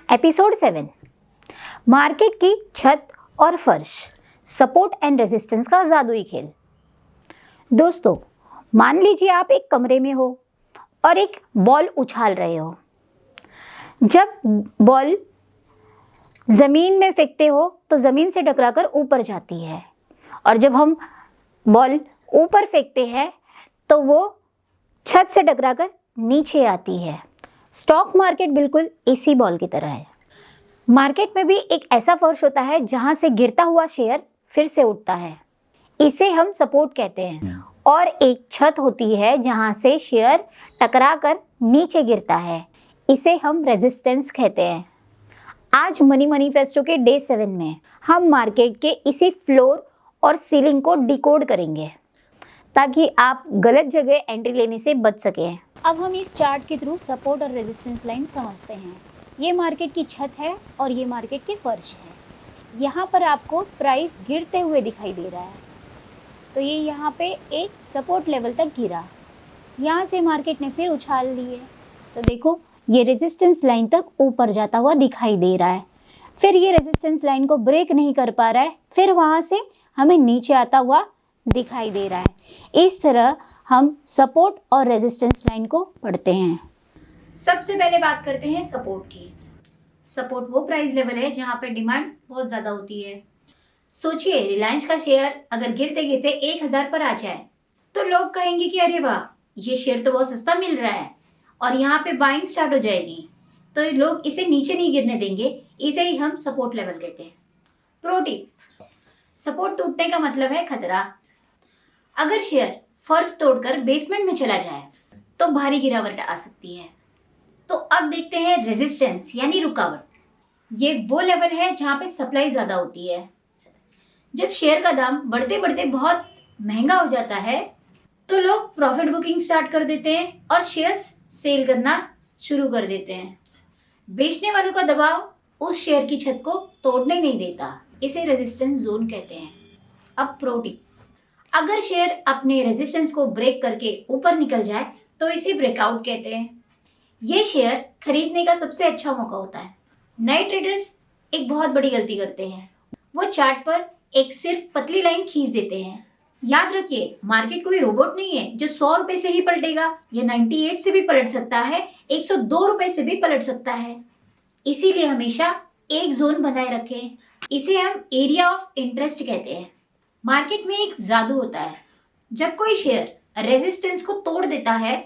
Episode 7 market की छत और फर्श, सपोर्ट एंड रेजिस्टेंस का जादुई खेल। दोस्तों, मान लीजिए आप एक कमरे में हो और एक बॉल उछाल रहे हो। जब बॉल ज़मीन में फेंकते हो तो ज़मीन से टकराकर ऊपर जाती है, और जब हम बॉल ऊपर फेंकते हैं तो वो छत से टकराकर नीचे आती है। स्टॉक मार्केट बिल्कुल इसी बॉल की तरह है। मार्केट में भी एक ऐसा फर्श होता है जहां से गिरता हुआ शेयर फिर से उठता है, इसे हम सपोर्ट कहते हैं। और एक छत होती है जहां से शेयर टकरा कर नीचे गिरता है, इसे हम रेजिस्टेंस कहते हैं। आज मनी मैनिफेस्टो के डे 7 में हम मार्केट के इसी फ्लोर और सीलिंग को डिकोड करेंगे ताकि आप गलत जगह एंट्री लेने से बच सकें। अब हम इस चार्ट के थ्रू सपोर्ट और रेजिस्टेंस लाइन समझते हैं। ये मार्केट की छत है और ये मार्केट के फर्श है। यहाँ पर आपको प्राइस गिरते हुए दिखाई दे रहा है, तो ये यहाँ पे एक सपोर्ट लेवल तक गिरा। यहाँ से मार्केट ने फिर उछाल लिए, तो देखो ये रेजिस्टेंस लाइन तक ऊपर जाता हुआ दिखाई दे रहा है। फिर ये रेजिस्टेंस लाइन को ब्रेक नहीं कर पा रहा है, फिर वहाँ से हमें नीचे आता हुआ दिखाई दे रहा है। इस तरह हम सपोर्ट और रेजिस्टेंस लाइन को पढ़ते हैं। सबसे पहले बात करते हैं सपोर्ट की। सपोर्ट वो प्राइस लेवल है जहां पे डिमांड बहुत ज़्यादा होती है। सोचिए, रिलायंस का शेयर अगर गिरते गिरते 1000 पर आ जाए तो लोग कहेंगे कि अरे वाह, ये शेयर तो बहुत सस्ता मिल रहा है, और यहाँ पे बाइंग स्टार्ट हो जाएगी, तो लोग इसे नीचे नहीं गिरने देंगे। इसे ही हम सपोर्ट लेवल कहते हैं। प्रो टिप, सपोर्ट टूटने का मतलब है खतरा। अगर शेयर फर्श तोड़कर बेसमेंट में चला जाए तो भारी गिरावट आ सकती है। तो अब देखते हैं रेजिस्टेंस यानी रुकावट। ये वो लेवल है जहाँ पे सप्लाई ज़्यादा होती है। जब शेयर का दाम बढ़ते बढ़ते बहुत महंगा हो जाता है तो लोग प्रॉफिट बुकिंग स्टार्ट कर देते हैं और शेयर्स सेल करना शुरू कर देते हैं। बेचने वालों का दबाव उस शेयर की छत को तोड़ने नहीं देता, इसे रेजिस्टेंस जोन कहते हैं। अब प्रो टिप, अगर शेयर अपने रेजिस्टेंस को ब्रेक करके ऊपर निकल जाए तो इसे ब्रेकआउट कहते हैं। ये शेयर खरीदने का सबसे अच्छा मौका होता है। नए ट्रेडर्स एक बहुत बड़ी गलती करते हैं, वो चार्ट पर एक सिर्फ पतली लाइन खींच देते हैं। याद रखिए, मार्केट कोई रोबोट नहीं है जो 100 रुपए से ही पलटेगा। ये 98 से भी पलट सकता है, 102 रुपए से भी पलट सकता है। इसीलिए हमेशा एक जोन बनाए रखें, इसे हम एरिया ऑफ इंटरेस्ट कहते हैं। मार्केट में एक जादू होता है, जब कोई शेयर रेजिस्टेंस को तोड़ देता है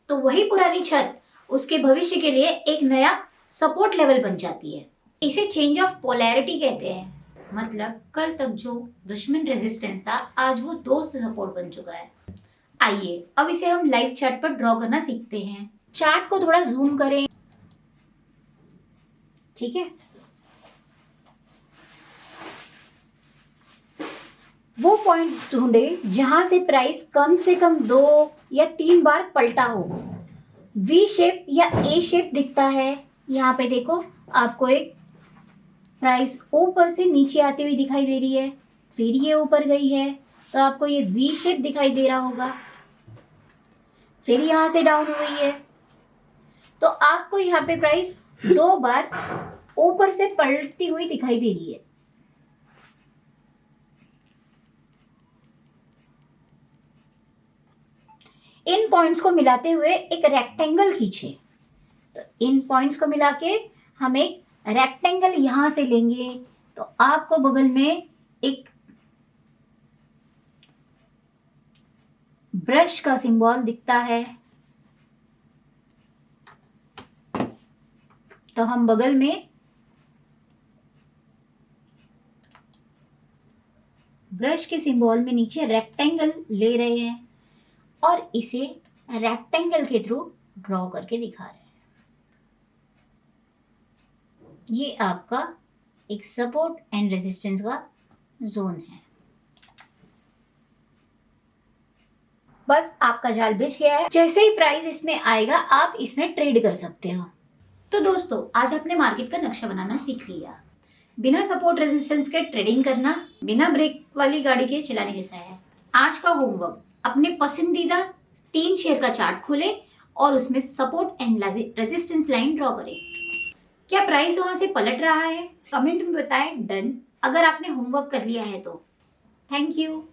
तो वही पुरानी छत उसके भविष्य के लिए एक नया सपोर्ट लेवल बन जाती है। इसे चेंज ऑफ पोलैरिटी कहते हैं। मतलब कल तक जो दुश्मन रेजिस्टेंस था, आज वो दोस्त सपोर्ट बन चुका है। आइए अब इसे हम लाइव चार्ट पर ड्रॉ करना सीखते हैं। चार्ट को थोड़ा जूम करें, ठीक है। वो पॉइंट ढूंढे जहां से प्राइस कम से कम 2 या 3 बार पलटा हो। वी शेप या ए शेप दिखता है। यहाँ पे देखो, आपको एक प्राइस ऊपर से नीचे आती हुई दिखाई दे रही है, फिर ये ऊपर गई है तो आपको ये वी शेप दिखाई दे रहा होगा, फिर यहाँ से डाउन हुई है, तो आपको यहाँ पे प्राइस 2 बार ऊपर से पलटती हुई दिखाई दे रही है। इन पॉइंट्स को मिलाते हुए एक रेक्टेंगल खींचे। तो इन पॉइंट्स को मिला के हम एक रेक्टेंगल यहां से लेंगे, तो आपको बगल में एक ब्रश का सिंबल दिखता है। तो हम बगल में ब्रश के सिंबल में नीचे रेक्टेंगल ले रहे हैं और इसे रेक्टेंगल के थ्रू ड्रॉ करके दिखा रहे हैं। ये आपका एक सपोर्ट एंड रेजिस्टेंस का जोन है। बस आपका जाल बिछ गया है। जैसे ही प्राइस इसमें आएगा आप इसमें ट्रेड कर सकते हो। तो दोस्तों, आज आपने मार्केट का नक्शा बनाना सीख लिया। बिना सपोर्ट रेजिस्टेंस के ट्रेडिंग करना बिना ब्रेक वाली गाड़ी के चलाने जैसा है। आज का होमवर्क, अपने पसंदीदा 3 शेयर का चार्ट खोलें और उसमें support and resistance line draw करें। क्या प्राइस वहाँ से पलट रहा है? कमेंट में बताएं डन, अगर आपने होमवर्क कर लिया है तो। Thank you.